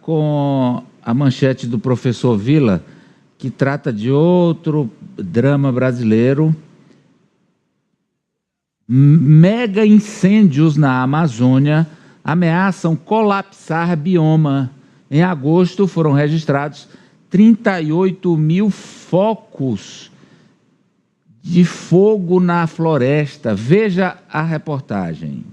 com a manchete do professor Vila, que trata de outro drama brasileiro. Mega incêndios na Amazônia ameaçam colapsar bioma. Em agosto foram registrados 38 mil focos de fogo na floresta. Veja a reportagem.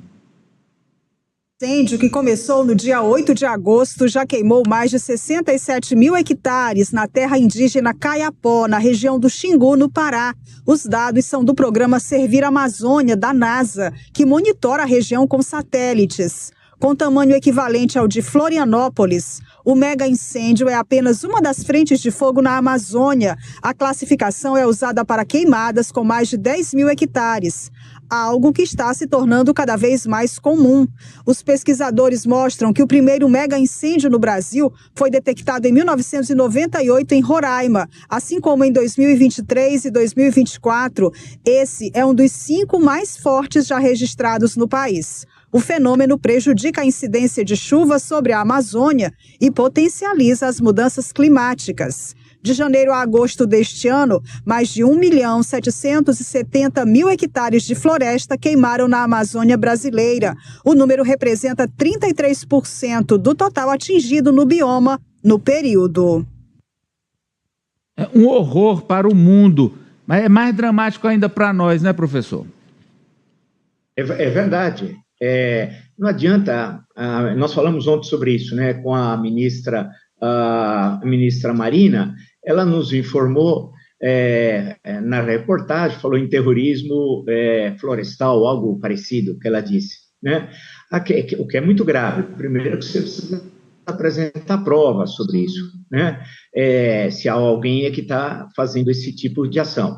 O incêndio, que começou no dia 8 de agosto, já queimou mais de 67 mil hectares na terra indígena Caiapó, na região do Xingu, no Pará. Os dados são do programa Servir Amazônia, da NASA, que monitora a região com satélites. Com tamanho equivalente ao de Florianópolis, o mega incêndio é apenas uma das frentes de fogo na Amazônia. A classificação é usada para queimadas com mais de 10 mil hectares, algo que está se tornando cada vez mais comum. Os pesquisadores mostram que o primeiro mega incêndio no Brasil foi detectado em 1998 em Roraima, assim como em 2023 e 2024. Esse é um dos 5 mais fortes já registrados no país. O fenômeno prejudica a incidência de chuva sobre a Amazônia e potencializa as mudanças climáticas. De janeiro a agosto deste ano, mais de 1.770.000 hectares de floresta queimaram na Amazônia brasileira. O número representa 33% do total atingido no bioma no período. É um horror para o mundo, mas é mais dramático ainda para nós, né, professor? É verdade. Não adianta, nós falamos ontem sobre isso, né, com a ministra Marina. Ela nos informou na reportagem, falou em terrorismo florestal, algo parecido que ela disse, né? O que é muito grave. Primeiro, que você precisa apresentar provas sobre isso, né? Se há alguém que está fazendo esse tipo de ação.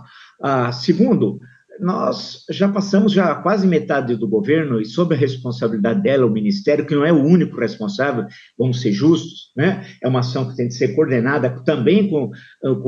Segundo, nós já passamos quase metade do governo, e sob a responsabilidade dela, o Ministério, que não é o único responsável, vamos ser justos, né? É uma ação que tem que ser coordenada também com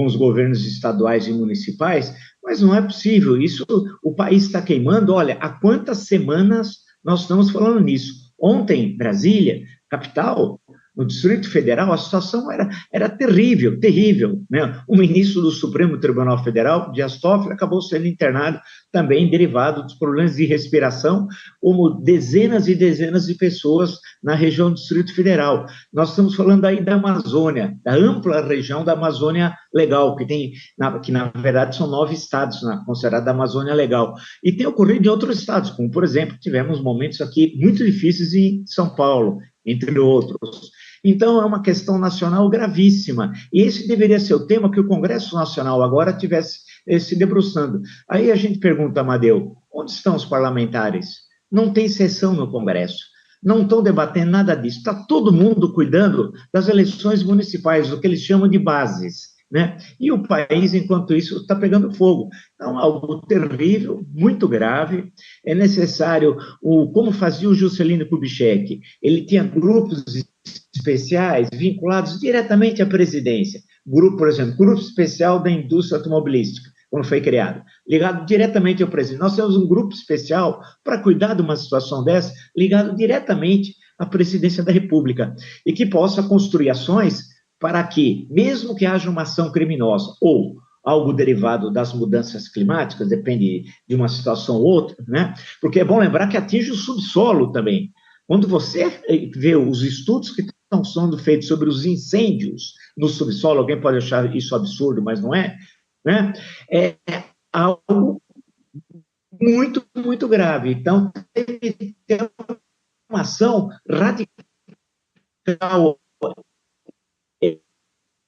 os governos estaduais e municipais, mas não é possível. Isso, o país está queimando. Olha, há quantas semanas nós estamos falando nisso? Ontem, Brasília, capital, no Distrito Federal, a situação era terrível, terrível, né? O ministro do Supremo Tribunal Federal, Dias Toffoli, acabou sendo internado também derivado dos problemas de respiração, como dezenas e dezenas de pessoas na região do Distrito Federal. Nós estamos falando aí da Amazônia, da ampla região da Amazônia Legal, que na verdade são 9 estados considerados da Amazônia Legal. E tem ocorrido em outros estados, como, por exemplo, tivemos momentos aqui muito difíceis em São Paulo, entre outros. Então, é uma questão nacional gravíssima, e esse deveria ser o tema que o Congresso Nacional agora tivesse se debruçando. Aí a gente pergunta, Amadeu, onde estão os parlamentares? Não tem sessão no Congresso, não estão debatendo nada disso, está todo mundo cuidando das eleições municipais, o que eles chamam de bases, né? E o país, enquanto isso, está pegando fogo. Então, algo terrível, muito grave. É necessário, como fazia o Juscelino Kubitschek, ele tinha grupos especiais vinculados diretamente à presidência. Por exemplo, Grupo Especial da Indústria Automobilística, quando foi criado, ligado diretamente ao presidente. Nós temos um grupo especial para cuidar de uma situação dessa, ligado diretamente à presidência da República, e que possa construir ações para que, mesmo que haja uma ação criminosa ou algo derivado das mudanças climáticas, depende de uma situação ou outra, né? Porque é bom lembrar que atinge o subsolo também. Quando você vê os estudos que estão sendo feitos sobre os incêndios no subsolo, alguém pode achar isso absurdo, mas não é, né? É algo muito, muito grave. Então, tem que ter uma ação radical.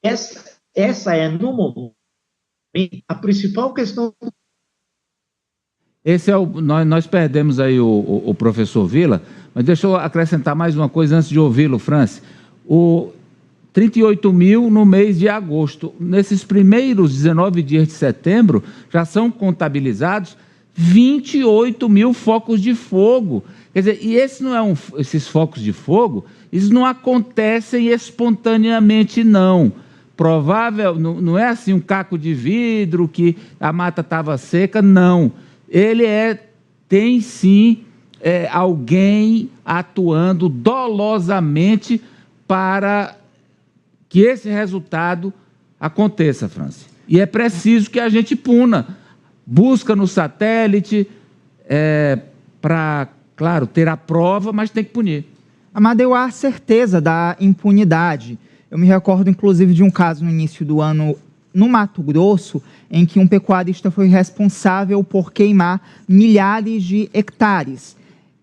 Essa é, no momento, a principal questão. Esse é nós perdemos aí o professor Vila, mas deixa eu acrescentar mais uma coisa antes de ouvi-lo, Franci. 38 mil no mês de agosto. Nesses primeiros 19 dias de setembro, já são contabilizados 28 mil focos de fogo. Quer dizer, e esses focos de fogo, eles não acontecem espontaneamente, não. Não é assim um caco de vidro que a mata estava seca, não. Ele tem sim alguém atuando dolosamente para que esse resultado aconteça, Franci. E é preciso que a gente puna. Busca no satélite para, claro, ter a prova, mas tem que punir. Amadeu, há certeza da impunidade. Eu me recordo, inclusive, de um caso no início do ano no Mato Grosso, em que um pecuarista foi responsável por queimar milhares de hectares.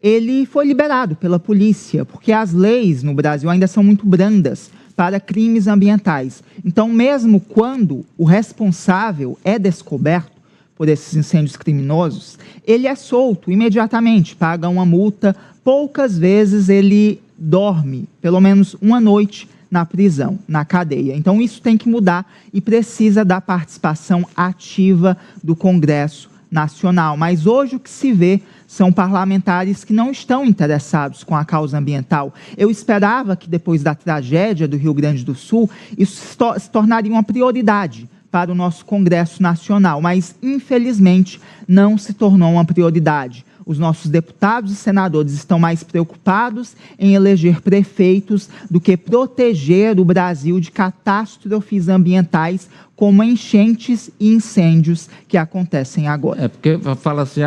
Ele foi liberado pela polícia, porque as leis no Brasil ainda são muito brandas para crimes ambientais. Então, mesmo quando o responsável é descoberto por esses incêndios criminosos, ele é solto imediatamente, paga uma multa. Poucas vezes ele dorme, pelo menos uma noite, na prisão, na cadeia. Então, isso tem que mudar e precisa da participação ativa do Congresso Nacional. Mas hoje o que se vê são parlamentares que não estão interessados com a causa ambiental. Eu esperava que depois da tragédia do Rio Grande do Sul, isso se tornaria uma prioridade para o nosso Congresso Nacional, mas infelizmente não se tornou uma prioridade. Os nossos deputados e senadores estão mais preocupados em eleger prefeitos do que proteger o Brasil de catástrofes ambientais como enchentes e incêndios que acontecem agora. É porque fala assim,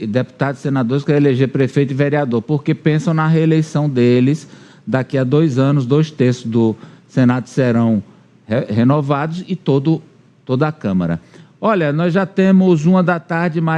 deputados e senadores querem eleger prefeito e vereador, porque pensam na reeleição deles daqui a 2 anos, 2/3 do Senado serão renovados e toda a Câmara. Olha, nós já temos 1h da tarde, mais